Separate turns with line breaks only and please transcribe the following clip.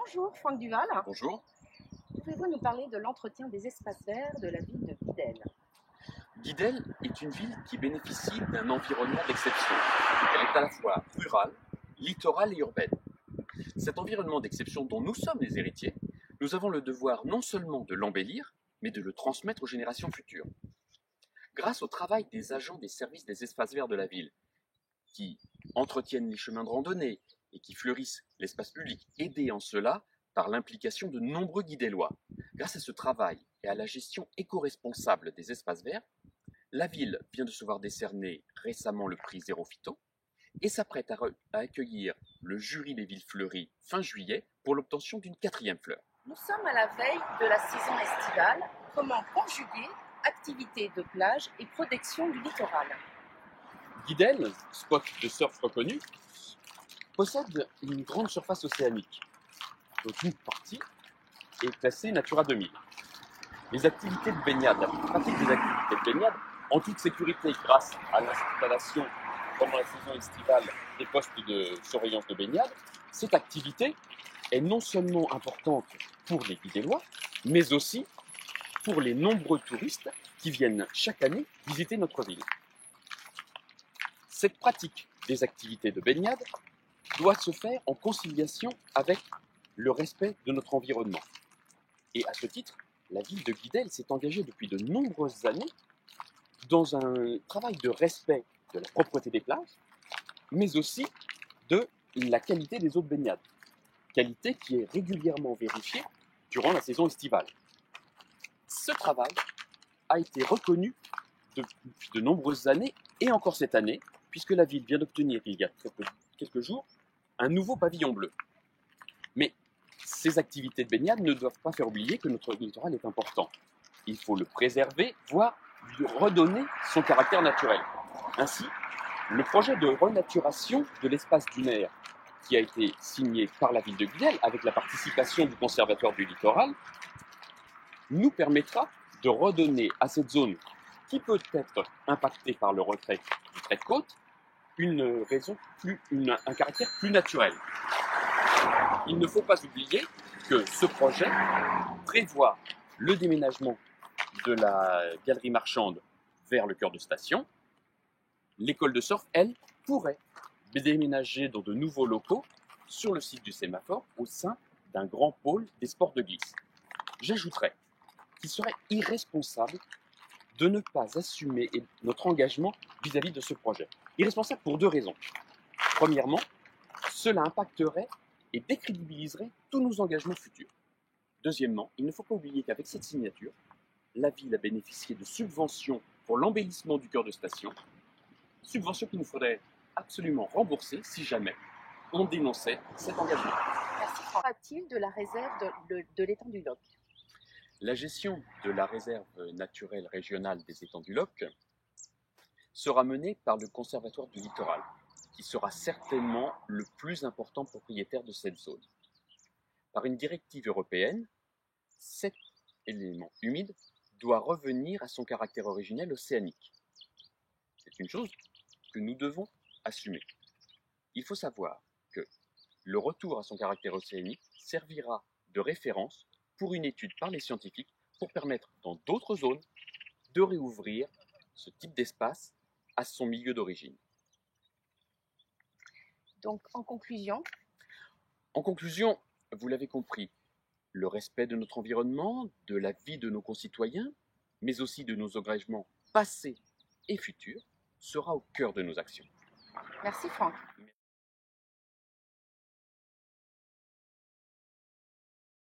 Bonjour Franck Duval,
Bonjour.
pouvez-vous nous parler de l'entretien des espaces verts de la ville de Guidel?
Guidel est une ville qui bénéficie d'un environnement d'exception. Elle est à la fois rurale, littorale et urbaine. Cet environnement d'exception dont nous sommes les héritiers, nous avons le devoir non seulement de l'embellir, mais de le transmettre aux générations futures. Grâce au travail des agents des services des espaces verts de la ville, qui entretiennent les chemins de randonnée et qui fleurissent l'espace public, aidés en cela par l'implication de nombreux guidellois. Grâce à ce travail et à la gestion éco-responsable des espaces verts, la ville vient de se voir décerner récemment le prix Zéro Phyto et s'apprête à accueillir le jury des villes fleuries fin juillet pour l'obtention d'une 4e fleur.
Nous sommes à la veille de la saison estivale. Comment conjuguer activité de plage et protection du littoral?
Guidel, spot de surf reconnu, possède une grande surface océanique, dont une partie est classée Natura 2000. Les activités de baignade, la pratique des activités de baignade, en toute sécurité grâce à l'installation pendant la saison estivale des postes de surveillance de baignade, cette activité est non seulement importante pour les Guidellois, mais aussi pour les nombreux touristes qui viennent chaque année visiter notre ville. Cette pratique des activités de baignade doit se faire en conciliation avec le respect de notre environnement. Et à ce titre, la ville de Guidel s'est engagée depuis de nombreuses années dans un travail de respect de la propreté des plages, mais aussi de la qualité des eaux de baignade, qualité qui est régulièrement vérifiée durant la saison estivale. Ce travail a été reconnu depuis de nombreuses années, et encore cette année, puisque la ville vient d'obtenir il y a quelques jours un nouveau pavillon bleu. Mais ces activités de baignade ne doivent pas faire oublier que notre littoral est important. Il faut le préserver, voire lui redonner son caractère naturel. Ainsi, le projet de renaturation de l'espace dunaire qui a été signé par la ville de Guidel avec la participation du Conservatoire du littoral nous permettra de redonner à cette zone qui peut être impactée par le retrait du trait de côte un caractère plus naturel. Il ne faut pas oublier que ce projet prévoit le déménagement de la galerie marchande vers le cœur de station. L'école de surf, elle, pourrait déménager dans de nouveaux locaux sur le site du sémaphore au sein d'un grand pôle des sports de glisse. J'ajouterais qu'il serait irresponsable de ne pas assumer notre engagement vis-à-vis de ce projet. Irresponsable pour deux raisons. Premièrement, cela impacterait et décrédibiliserait tous nos engagements futurs. Deuxièmement, il ne faut pas oublier qu'avec cette signature, la ville a bénéficié de subventions pour l'embellissement du cœur de station, subventions qu'il nous faudrait absolument rembourser si jamais on dénonçait cet engagement.
Merci Franck. Qu'en de la réserve de l'étang du Loc?
La gestion de la réserve naturelle régionale des étangs du Loc sera menée par le Conservatoire du littoral, qui sera certainement le plus important propriétaire de cette zone. Par une directive européenne, cet élément humide doit revenir à son caractère originel océanique. C'est une chose que nous devons assumer. Il faut savoir que le retour à son caractère océanique servira de référence pour une étude par les scientifiques pour permettre dans d'autres zones de réouvrir ce type d'espace à son milieu d'origine.
Donc, en conclusion,
vous l'avez compris, le respect de notre environnement, de la vie de nos concitoyens, mais aussi de nos engagements passés et futurs, sera au cœur de nos actions.
merci Franck.